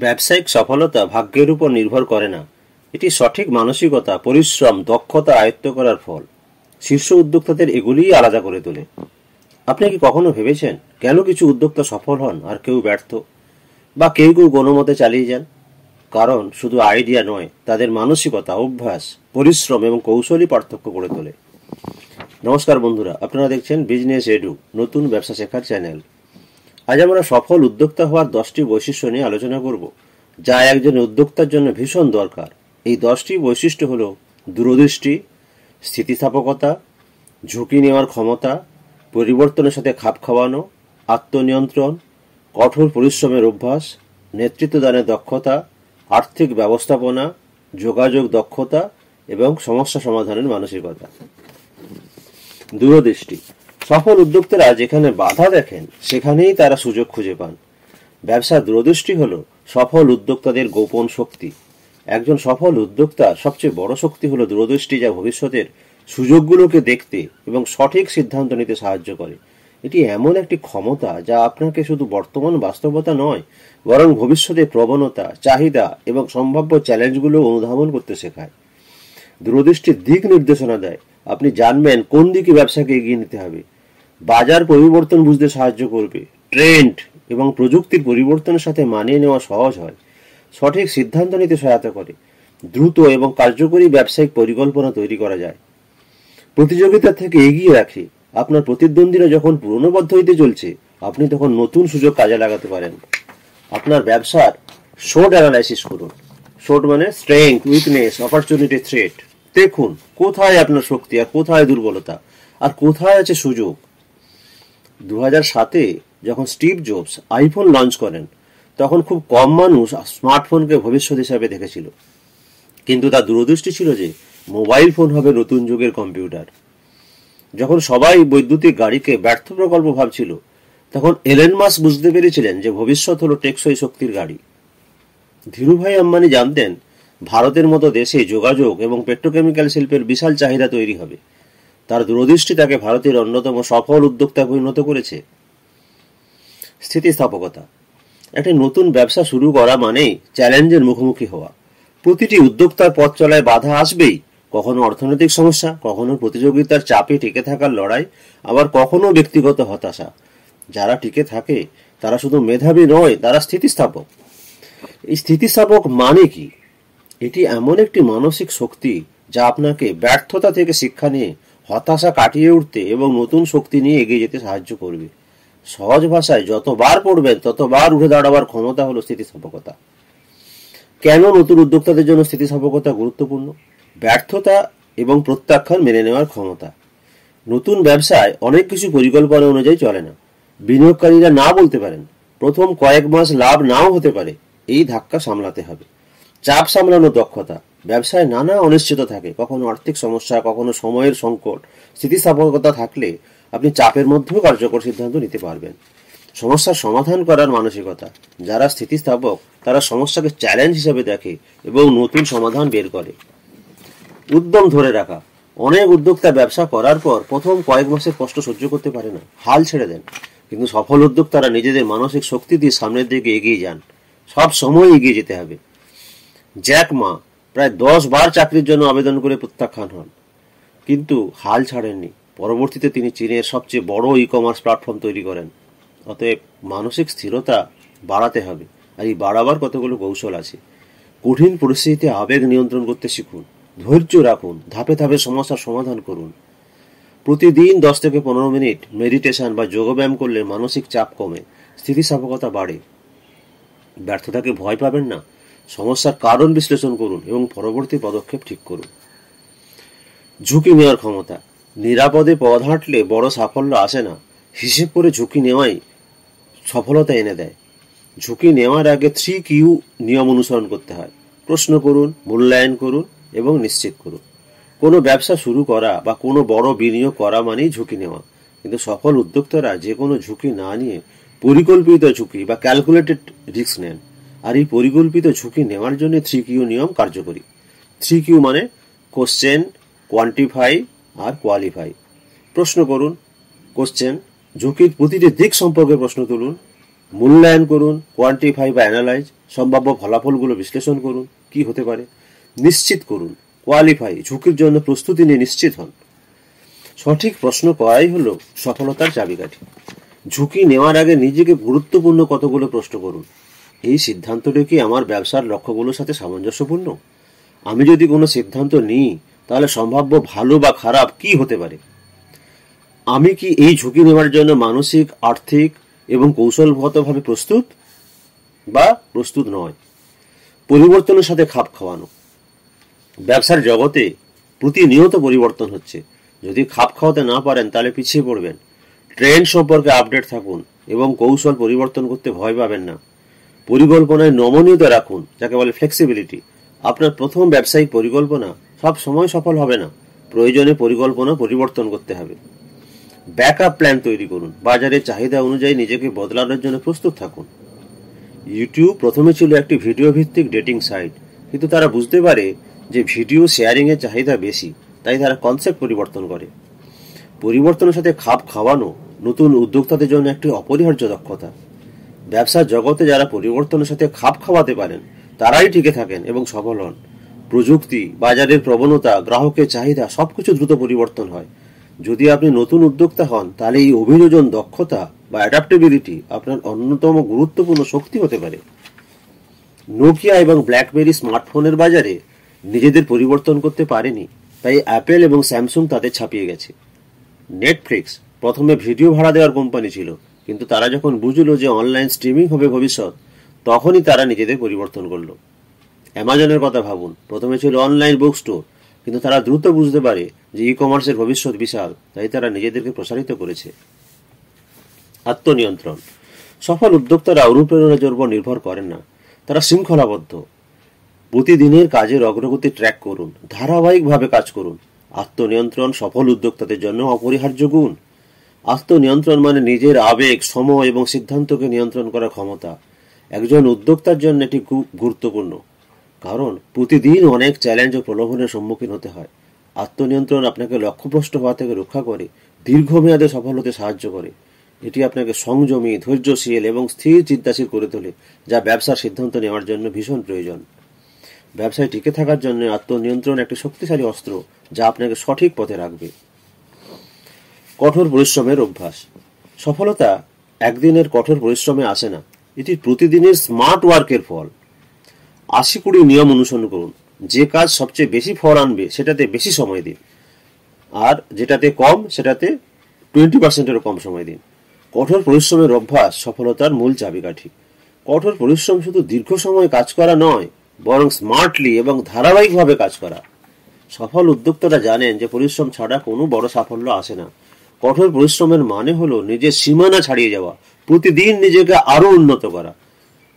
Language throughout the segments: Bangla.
ব্যবসায়িক সফলতা ভাগ্যের উপর নির্ভর করে না। এটি সঠিক মানসিকতা, পরিশ্রম, দক্ষতা আয়ত্ত করার ফল। শীর্ষ উদ্যোক্তাদের এগুলিই আলাদা করে তোলে। আপনি কি কখনো ভেবেছেন কেন কিছু উদ্যোক্তা সফল হন আর কেউ ব্যর্থ, বা কেউ কেউ কোনোমতে চালিয়ে যান? কারণ শুধু আইডিয়া নয়, তাদের মানসিকতা, অভ্যাস, পরিশ্রম এবং কৌশলই পার্থক্য করে তোলে। নমস্কার বন্ধুরা, আপনারা দেখছেন বিজনেস এডু, নতুন ব্যবসা শেখার চ্যানেল। আজ আমরা সফল উদ্যোক্তা হওয়ার 10টি বৈশিষ্ট্য নিয়ে আলোচনা করব, যা একজন উদ্যোক্তার জন্য ভীষণ দরকার। এই 10টি বৈশিষ্ট্য হল দূরদৃষ্টি, স্থিতিস্থাপকতা, ঝুঁকি নেওয়ার ক্ষমতা, পরিবর্তনের সাথে খাপ খাওয়ানো, আত্মনিয়ন্ত্রণ, কঠোর পরিশ্রমের অভ্যাস, নেতৃত্বদানের দক্ষতা, আর্থিক ব্যবস্থাপনা, যোগাযোগ দক্ষতা এবং সমস্যা সমাধানের মানসিকতা। দূরদৃষ্টি। সফল উদ্যোক্তারা যেখানে বাধা দেখেন সেখানেই তারা সুযোগ খুঁজে পান। ব্যবসার দূরদৃষ্টি হল সফল উদ্যোক্তাদের গোপন শক্তি। একজন সফল উদ্যোক্তার সবচেয়ে বড় শক্তি হল দূরদৃষ্টি, যা ভবিষ্যতের সুযোগগুলোকে দেখতে এবং সঠিক সিদ্ধান্ত নিতে সাহায্য করে। এটি এমন একটি ক্ষমতা যা আপনাকে শুধু বর্তমান বাস্তবতা নয়, বরং ভবিষ্যতের প্রবণতা, চাহিদা এবং সম্ভাব্য চ্যালেঞ্জগুলো অনুধাবন করতে শেখায়। দূরদৃষ্টির দিক নির্দেশনা দেয়। আপনি জানবেন কোন দিকে ব্যবসাকে এগিয়ে নিতে হবে। বাজার পরিবর্তন বুঝতে সাহায্য করবে। ট্রেন্ড এবং প্রযুক্তির পরিবর্তনের সাথে মানিয়ে নেওয়া সহজ হয়। সঠিক সিদ্ধান্ত নিতে সহায়তা করে। দ্রুত এবং কার্যকরী ব্যবসায়িক পরিকল্পনা তৈরি করা যায়। প্রতিযোগিতা থেকে এগিয়ে রাখে। আপনার প্রতিদ্বন্দ্বীরা যখন পুরনো পদ্ধতিতে চলছে, আপনি তখন নতুন সুযোগ কাজে লাগাতে পারেন। আপনার ব্যবসার শোট অ্যানালাইসিস করুন। শোট মানে স্ট্রেংথ, উইকনেস, অপরচুনিটি, থ্রেট। দেখুন কোথায় আপনার শক্তি আর কোথায় দুর্বলতা, আর কোথায় আছে সুযোগ। 2007-এ যখন স্টিভ জবস আইফোন লঞ্চ করেন, তখন খুব কম মানুষ স্মার্টফোনকে ভবিষ্যৎ হিসাবে দেখেছিল। কিন্তু তার দূরদৃষ্টি ছিল যে মোবাইল ফোন হবে নতুন যুগের কম্পিউটার। যখন সবাই বৈদ্যুতিক গাড়িকে ব্যর্থ প্রকল্প ভাবছিল, তখন এলেন মাস্ক বুঝতে পেরেছিলেন যে ভবিষ্যৎ হলো টেকসই শক্তির গাড়ি। ধীরুভাই আম্বানি জানতেন ভারতের মতো দেশে যোগাযোগ এবং পেট্রোকেমিক্যাল শিল্পের বিশাল চাহিদা তৈরি হবে। তার দূরদৃষ্টি তাকে ভারতের অন্যতম সফল উদ্যোক্তায় পরিণত করেছে। স্থিতিস্থাপকতা। একটি নতুন ব্যবসা শুরু করা মানেই চ্যালেঞ্জের মুখোমুখি হওয়া। প্রতিটি উদ্যোক্তার পথ চলায় বাধা আসবেই। কখনো অর্থনৈতিক সমস্যা, কখনো প্রতিযোগিতার চাপে টিকে থাকার লড়াই, আবার কখনো ব্যক্তিগত হতাশা। যারা টিকে থাকে তারা শুধু মেধাবী নয়, তারা স্থিতিস্থাপক। এই স্থিতিস্থাপক মানে কি? এটি এমন একটি মানসিক শক্তি যা আপনাকে ব্যর্থতা থেকে শিক্ষা নিয়ে হতাশা কাটিয়ে উঠতে এবং নতুন শক্তি নিয়ে এগিয়ে যেতে সাহায্য করবে। সহজ ভাষায়, যতবার পড়বেন ততবার উঠে দাঁড়াবার ক্ষমতা হলো স্থিতিস্থাপকতা। কেন নতুন উদ্যোক্তাদের জন্য স্থিতিস্থাপকতা গুরুত্বপূর্ণ? ব্যর্থতা এবং প্রত্যাখ্যান মেনে নেওয়ার ক্ষমতা। নতুন ব্যবসায় অনেক কিছু পরিকল্পনা অনুযায়ী চলে না। বিনিয়োগকারীরা না বলতে পারেন, প্রথম কয়েক মাস লাভ নাও হতে পারে। এই ধাক্কা সামলাতে হবে। চাপ সামলানোর দক্ষতা। ব্যবসায় নানা অনিশ্চিত থাকে, কখনো আর্থিক সমস্যা, কখনো সময়ের সংকট। স্থিতিস্থাপকতা থাকলে আপনি চাপের মধ্যেও কার্যকর সিদ্ধান্ত নিতে পারবেন। সমস্যার সমাধান করার মানসিকতা। যারা স্থিতিস্থাপক তারা সমস্যাকে চ্যালেঞ্জ হিসেবে দেখে এবং নতুন সমাধান বের করে। উদ্যম ধরে রাখা। অনেক উদ্যোক্তা ব্যবসা করার পর প্রথম কয়েক মাসের কষ্ট সহ্য করতে পারে না, হাল ছেড়ে দেন। কিন্তু সফল উদ্যোক্তারা নিজেদের মানসিক শক্তি দিয়ে সামনের দিকে এগিয়ে যান। সব সময় এগিয়ে যেতে হবে। জ্যাক মা প্রায় 10 বার চাকরির জন্য আবেদন করে প্রত্যাখ্যান হন, কিন্তু হাল ছাড়েননি। পরবর্তীতে তিনি চীনের সবচেয়ে বড় ই-কমার্স প্ল্যাটফর্ম তৈরি করেন। অতএব মানসিক স্থিরতা বাড়াতে হবে, আর এই বাড়াবার কতগুলো কৌশল আছে। কঠিন পরিস্থিতিতে আবেগ নিয়ন্ত্রণ করতে শিখুন। ধৈর্য রাখুন। ধাপে ধাপে সমস্যার সমাধান করুন। প্রতিদিন 10 থেকে 15 মিনিট মেডিটেশন বা যোগব্যায়াম করলে মানসিক চাপ কমে, স্থিতিস্থাপকতা বাড়ে। ব্যর্থতাকে ভয় পাবেন না। সমস্যার কারণ বিশ্লেষণ করুন এবং পরবর্তী পদক্ষেপ ঠিক করুন। ঝুঁকি নেওয়ার ক্ষমতা। নিরাপদে পথ হাঁটলে বড় সাফল্য আসে না, হিসেব করে ঝুঁকি নেওয়াই সফলতা এনে দেয়। ঝুঁকি নেওয়ার আগে 3Q নিয়ম অনুসরণ করতে হয়। প্রশ্ন করুন, মূল্যায়ন করুন এবং নিশ্চিত করুন। কোনো ব্যবসা শুরু করা বা কোনো বড় বিনিয়োগ করা মানেই ঝুঁকি নেওয়া, কিন্তু সফল উদ্যোক্তারা যে কোনো ঝুঁকি না নিয়ে পরিকল্পিত ঝুঁকি বা ক্যালকুলেটেড রিস্ক নেন। আর এই পরিকল্পিত ঝুঁকি নেওয়ার জন্য 3Q নিয়ম কার্যকরী। 3Q মানে কোশ্চেন, কোয়ান্টিফাই আর কোয়ালিফাই। প্রশ্ন করুন। কোশ্চেন, ঝুঁকির প্রতিটি দিক সম্পর্কে প্রশ্ন তুলুন। মূল্যায়ন করুন, কোয়ান্টিফাই বা অ্যানালাইজ, সম্ভাব্য ফলাফলগুলো বিশ্লেষণ করুন, কি হতে পারে। নিশ্চিত করুন, কোয়ালিফাই, ঝুঁকির জন্য প্রস্তুতি নিয়ে নিশ্চিত হন। সঠিক প্রশ্ন করাই হলো সফলতার চাবিকাঠি। ঝুঁকি নেওয়ার আগে নিজেকে গুরুত্বপূর্ণ কতগুলো প্রশ্ন করুন। এই সিদ্ধান্তটি কি আমার ব্যবসার লক্ষ্যগুলোর সাথে সামঞ্জস্যপূর্ণ? আমি যদি কোনো সিদ্ধান্ত নিই, তাহলে সম্ভাব্য ভালো বা খারাপ কি হতে পারে? আমি কি এই ঝুঁকি নেওয়ার জন্য মানসিক, আর্থিক এবং কৌশলগতভাবে প্রস্তুত বা প্রস্তুত নয়? পরিবর্তনের সাথে খাপ খাওয়ানো। ব্যবসার জগতে প্রতিনিয়ত পরিবর্তন হচ্ছে। যদি খাপ খাওয়াতে না পারেন, তাহলে পিছিয়ে পড়বেন। ট্রেন্ড সম্পর্কে আপডেট থাকুন এবং কৌশল পরিবর্তন করতে ভয় পাবেন না। পরিকল্পনায় নমনীয়তা রাখুন, যাকে বলে ফ্লেক্সিবিলিটি। আপনার প্রথম ব্যবসায়িক পরিকল্পনা সব সময় সফল হবে না। প্রয়োজনে পরিকল্পনা পরিবর্তন করতে হবে। ব্যাকআপ প্ল্যান তৈরি করুন। বাজারের চাহিদা অনুযায়ী নিজেকে বদলানোর জন্য প্রস্তুত থাকুন। ইউটিউব প্রথমে ছিল একটি ভিডিও ভিত্তিক ডেটিং সাইট, কিন্তু তারা বুঝতে পারে যে ভিডিও শেয়ারিং এর চাহিদা বেশি, তাই তারা কনসেপ্ট পরিবর্তন করে। পরিবর্তনের সাথে খাপ খাওয়ানো নতুন উদ্যোক্তাদের জন্য একটি অপরিহার্য দক্ষতা। ব্যবসার জগতে যারা পরিবর্তনের সাথে খাপ খাওয়াতে পারেন, তারাই টিকে থাকেন এবং সফল হন। প্রযুক্তি, বাজারের প্রবণতা, গ্রাহকের চাহিদা সবকিছু দ্রুত পরিবর্তন হয়। যদি আপনি নতুন উদ্যোক্তা হন, তাহলে এই অভিযোজন দক্ষতা বা অ্যাডাপ্টেবিলিটি আপনার অন্যতম গুরুত্বপূর্ণ শক্তি হতে পারে। নোকিয়া এবং ব্ল্যাকবেরি স্মার্টফোনের বাজারে নিজেদের পরিবর্তন করতে পারেনি, তাই অ্যাপেল এবং স্যামসুং তাদের ছাপিয়ে গেছে। নেটফ্লিক্স প্রথমে ভিডিও ভাড়া দেওয়ার কোম্পানি ছিল, কিন্তু তারা যখন বুঝলো যে অনলাইন স্ট্রিমিং হবে ভবিষ্যৎ, তখনই তারা নিজেদের পরিবর্তন করলো। অ্যামাজনের কথা ভাবুন, প্রথমে ছিল অনলাইন বুক স্টোর, কিন্তু তারা দ্রুত বুঝতে পারে যে ই কমার্সের ভবিষ্যৎ বিশাল, তাই তারা নিজেদেরকে প্রসারিত করেছে। আত্মনিয়ন্ত্রণ। সফল উদ্যোক্তারা অনুপ্রেরণার উপর নির্ভর করেন না, তারা শৃঙ্খলাবদ্ধ। প্রতিদিনের কাজের অগ্রগতি ট্র্যাক করুন, ধারাবাহিকভাবে কাজ করুন। আত্মনিয়ন্ত্রণ সফল উদ্যোক্তাদের জন্য অপরিহার্য গুণ। আত্মনিয়ন্ত্রণ মানে নিজের আবেগ, সময় এবং সিদ্ধান্তকে নিয়ন্ত্রণ করার ক্ষমতা। একজন উদ্যোক্তার জন্য এটি খুব গুরুত্বপূর্ণ, কারণ প্রতিদিন অনেক চ্যালেঞ্জ ও প্রলোভনের সম্মুখীন হতে হয়। আত্মনিয়ন্ত্রণ আপনাকে লক্ষ্যভ্রষ্ট হওয়া থেকে রক্ষা করে, দীর্ঘমেয়াদে সফল হতে সাহায্য করে। এটি আপনাকে সংযমী, ধৈর্যশীল এবং স্থির চিন্তাশীল করে তোলে, যা ব্যবসার সিদ্ধান্ত নেওয়ার জন্য ভীষণ প্রয়োজন। ব্যবসায় টিকে থাকার জন্য আত্মনিয়ন্ত্রণ একটি শক্তিশালী অস্ত্র, যা আপনাকে সঠিক পথে রাখবে। কঠোর পরিশ্রমের অভ্যাস। সফলতা একদিনের কঠোর পরিশ্রমে আসে না, এটি প্রতিদিনের স্মার্ট ওয়ার্কের ফল। 80-20 নিয়ম অনুসরণ করুন। যে কাজ সবচেয়ে বেশি ফল আনবে সেটাতে বেশি সময় দিন, আর যেটাতে কম সেটাতে 20%-এরও কম সময় দিন। কঠোর পরিশ্রমের অভ্যাস সফলতার মূল চাবিকাঠি। কঠোর পরিশ্রম শুধু দীর্ঘ সময় কাজ করা নয়, বরং স্মার্টলি এবং ধারাবাহিকভাবে কাজ করা। সফল উদ্যোক্তারা জানেন যে পরিশ্রম ছাড়া কোনো বড় সাফল্য আসে না। কঠোর পরিশ্রমের মানে হলো নিজের সীমানা ছাড়িয়ে যাওয়া, প্রতিদিন নিজেকে আরো উন্নত করা।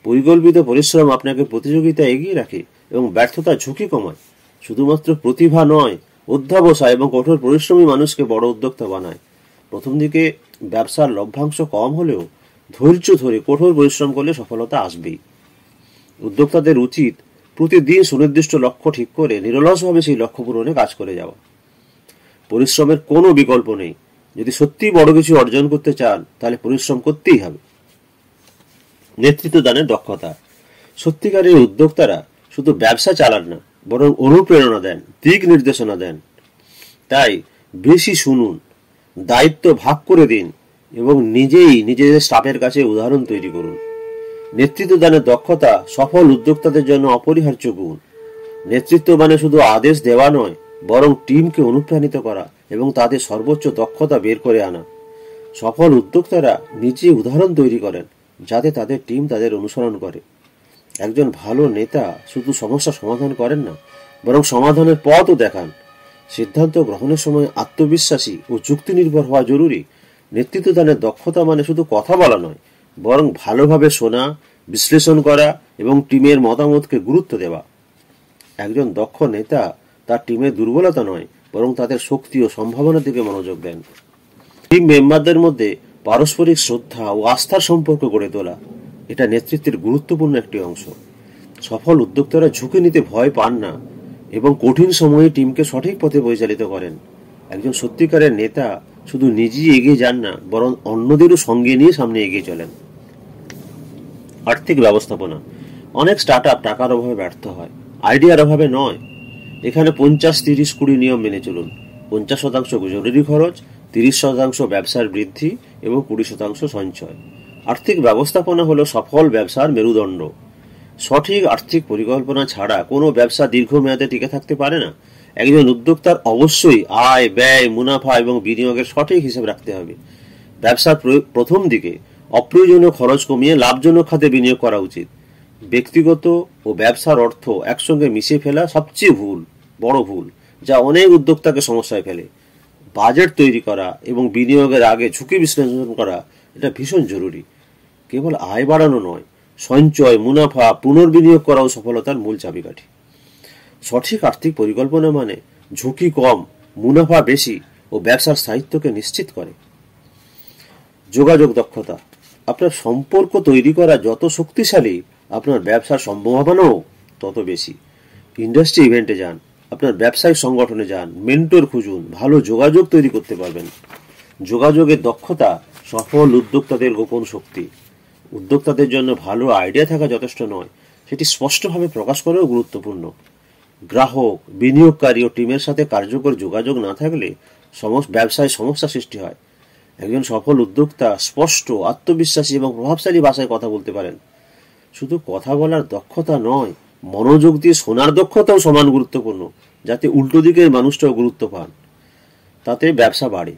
পরিকল্পিত পরিশ্রম আপনাকে প্রতিযোগিতা এগিয়ে রাখে এবং ব্যর্থতার ঝুঁকি কমায়। শুধুমাত্র প্রতিভা নয়, অধ্যবসায় এবং কঠোর পরিশ্রমী মানুষকে বড় উদ্যোক্তা বানায়। প্রথম দিকে ব্যবসার লভ্যাংশ কম হলেও ধৈর্য ধরে কঠোর পরিশ্রম করলে সফলতা আসবেই। উদ্যোক্তাদের উচিত প্রতিদিন সুনির্দিষ্ট লক্ষ্য ঠিক করে নিরলসভাবে সেই লক্ষ্য পূরণে কাজ করে যাওয়া। পরিশ্রমের কোনো বিকল্প নেই। যদি সত্যি বড় কিছু অর্জন করতে চান, তাহলে পরিশ্রম করতেই হবে। নেতৃত্ব দানের দক্ষতা। সত্যিকারের উদ্যোক্তারা শুধু ব্যবসা চালান না, বরং অনুপ্রেরণা দেন, দিক নির্দেশনা দেন। তাই বেশি শুনুন, দায়িত্ব ভাগ করে দিন এবং নিজেই নিজেদের স্টাফের কাছে উদাহরণ তৈরি করুন। নেতৃত্ব দানের দক্ষতা সফল উদ্যোক্তাদের জন্য অপরিহার্য গুণ। নেতৃত্ব মানে শুধু আদেশ দেওয়া নয়, বরং টিমকে অনুপ্রাণিত করা এবং তাদের সর্বোচ্চ দক্ষতা বের করে আনা। সফল উদ্যোক্তারা নিজে উদাহরণ তৈরি করেন, যাতে তাদের টিম তাদের অনুসরণ করে। একজন ভালো নেতা শুধু সমস্যা সমাধান করেন না, বরং সমাধানের পথও দেখান। সিদ্ধান্ত গ্রহণের সময় আত্মবিশ্বাসী ও যুক্তি নির্ভর হওয়া জরুরি। নেতৃত্ব দানের দক্ষতা মানে শুধু কথা বলা নয়, বরং ভালোভাবে শোনা, বিশ্লেষণ করা এবং টিমের মতামতকে গুরুত্ব দেওয়া। একজন দক্ষ নেতা তার টিমের দুর্বলতা নয়, বরং তাদের শক্তি ও সম্ভাবনার দিকে মনোযোগ দেন। টিম মেম্বারদের মধ্যে পারস্পরিক শ্রদ্ধা ও আস্থার সম্পর্ক গড়ে তোলা, এটা নেতৃত্বের গুরুত্বপূর্ণ একটি অংশ। সফল উদ্যোক্তারা ঝুঁকি নিতে ভয় পান না এবং কঠিন সময়ে টিমকে সঠিক পথে পরিচালিত করেন। একজন সত্যিকারের নেতা শুধু নিজেই এগিয়ে যান না, বরং অন্যদেরও সঙ্গে নিয়ে সামনে এগিয়ে চলেন। আর্থিক ব্যবস্থাপনা। অনেক স্টার্টআপ টাকার অভাবে ব্যর্থ হয়, আইডিয়ার অভাবে নয়। এখানে 50-30-20 নিয়ম মেনে চলুন। 50% জরুরি খরচ, 30% ব্যবসার বৃদ্ধি এবং 20% সঞ্চয়। আর্থিক ব্যবস্থাপনা হলো সফল ব্যবসার মেরুদণ্ড। সঠিক আর্থিক পরিকল্পনা ছাড়া কোনো ব্যবসা দীর্ঘমেয়াদে টিকে থাকতে পারে না। একজন উদ্যোক্তার অবশ্যই আয়, ব্যয়, মুনাফা এবং বিনিয়োগের সঠিক হিসাব রাখতে হবে। ব্যবসার প্রথম দিকে অপ্রয়োজনীয় খরচ কমিয়ে লাভজনক খাতে বিনিয়োগ করা উচিত। ব্যক্তিগত ও ব্যবসার অর্থ একসঙ্গে মিশিয়ে ফেলা সবচেয়ে বড় ভুল, যা অনেক উদ্যোক্তাকে সমস্যায় ফেলে। বাজেট তৈরি করা এবং বিনিয়োগের আগে ঝুঁকি বিশ্লেষণ করা এটা ভীষণ জরুরি। কেবল আয় বাড়ানো নয়, সঞ্চয়, মুনাফা, পুনর্বিনিয়োগ করাও সফলতার মূল চাবিকাঠি। সঠিক আর্থিক পরিকল্পনা মানে ঝুঁকি কম, মুনাফা বেশি ও ব্যবসার স্থায়িত্বকে নিশ্চিত করে। যোগাযোগ দক্ষতা। আপনার সম্পর্ক তৈরি করা যত শক্তিশালী, আপনার ব্যবসার সম্ভাবনাও তত বেশি। ইন্ডাস্ট্রি ইভেন্টে যান, আপনার ব্যবসায়িক সংগঠনে যান, মেন্টর খুঁজুন, ভালো যোগাযোগ তৈরি করতে পারবেন। যোগাযোগের দক্ষতা সফল উদ্যোক্তাদের গোপন শক্তি। উদ্যোক্তাদের জন্য ভালো আইডিয়া থাকা যথেষ্ট নয়, সেটি স্পষ্টভাবে প্রকাশ করাও গুরুত্বপূর্ণ। গ্রাহক, বিনিয়োগকারী ও টিমের সাথে কার্যকর যোগাযোগ না থাকলে ব্যবসায় সমস্যা সৃষ্টি হয়। একজন সফল উদ্যোক্তা স্পষ্ট, আত্মবিশ্বাসী এবং প্রভাবশালী ভাষায় কথা বলতে পারেন। শুধু কথা বলার দক্ষতা নয়, মনোযোগ দিয়ে শোনার দক্ষতাও সমান গুরুত্বপূর্ণ, যাতে উল্টো দিকের মানুষটাও গুরুত্ব পান। তাতে ব্যবসা বাড়ে।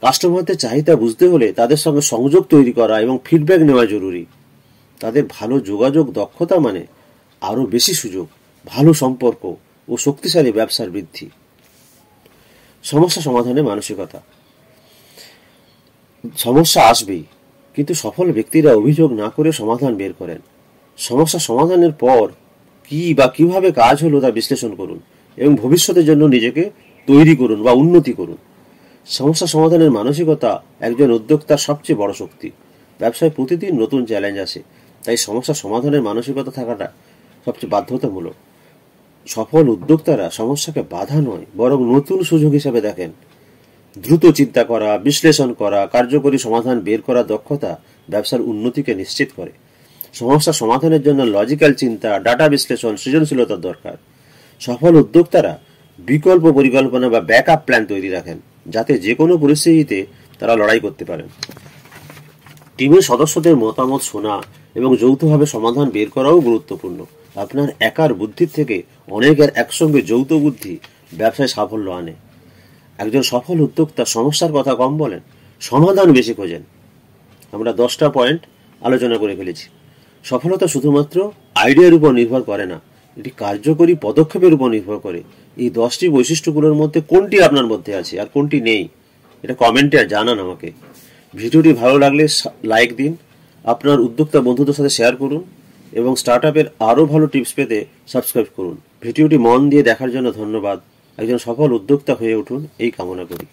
কাস্টমারদের চাহিদা বুঝতে হলে তাদের সঙ্গে সংযোগ তৈরি করা এবং ফিডব্যাক নেওয়া জরুরি। তাদের ভালো যোগাযোগ দক্ষতা মানে আরো বেশি সুযোগ, ভালো সম্পর্ক ও শক্তিশালী ব্যবসার বৃদ্ধি। সমস্যা সমাধানের মানসিকতা। সমস্যা আসবেই, কিন্তু সফল ব্যক্তিরা অভিযোগ না করে সমাধান বের করেন। সমস্যা সমাধানের পর কিভাবে কাজ হলো তা বিশ্লেষণ করুন এবং ভবিষ্যতের জন্য নিজেকে তৈরি করুন বা উন্নতি করুন। সমস্যা সমাধানের মানসিকতা একজন উদ্যোক্তার সবচেয়ে বড় শক্তি। ব্যবসায় প্রতিদিন নতুন চ্যালেঞ্জ আসে, তাই সমস্যা সমাধানের মানসিকতা থাকাটা সবচেয়ে বাধ্যতামূলক। সফল উদ্যোক্তারা সমস্যাকে বাধা নয়, বরং নতুন সুযোগ হিসেবে দেখেন। দ্রুত চিন্তা করা, বিশ্লেষণ করা, কার্যকরী সমাধান বের করা দক্ষতা ব্যবসার উন্নতিকে নিশ্চিত করে। সমস্যা সমাধানের জন্য লজিক্যাল চিন্তা, ডাটা বিশ্লেষণ, সৃজনশীলতার দরকার। সফল উদ্যোক্তারা বিকল্প পরিকল্পনা বা ব্যাকআপ প্ল্যান তৈরি রাখেন, যাতে যে কোনো পরিস্থিতিতে তারা লড়াই করতে পারেন। টিমের সদস্যদের মতামত শোনা এবং যৌথভাবে সমাধান বের করাও গুরুত্বপূর্ণ। আপনার একার বুদ্ধির থেকে অনেকের একসঙ্গে যৌথ বুদ্ধি ব্যবসায় সাফল্য আনে। একজন সফল উদ্যোক্তা সমস্যার কথা কম বলেন, সমাধান বেশি খোঁজেন। আমরা 10টা পয়েন্ট আলোচনা করে ফেলেছি। সফলতা শুধুমাত্র আইডিয়ার উপর নির্ভর করে না, এটি কার্যকরী পদক্ষেপের উপর নির্ভর করে। এই 10টি বৈশিষ্ট্যগুলোর মধ্যে কোনটি আপনার মধ্যে আছে আর কোনটি নেই, এটা কমেন্টে জানান আমাকে। ভিডিওটি ভালো লাগলে লাইক দিন, আপনার উদ্যোক্তা বন্ধুদের সাথে শেয়ার করুন এবং স্টার্টআপের আরও ভালো টিপস পেতে সাবস্ক্রাইব করুন। ভিডিওটি মন দিয়ে দেখার জন্য ধন্যবাদ। একজন সফল উদ্যোক্তা হয়ে উঠুন এই কামনা করি।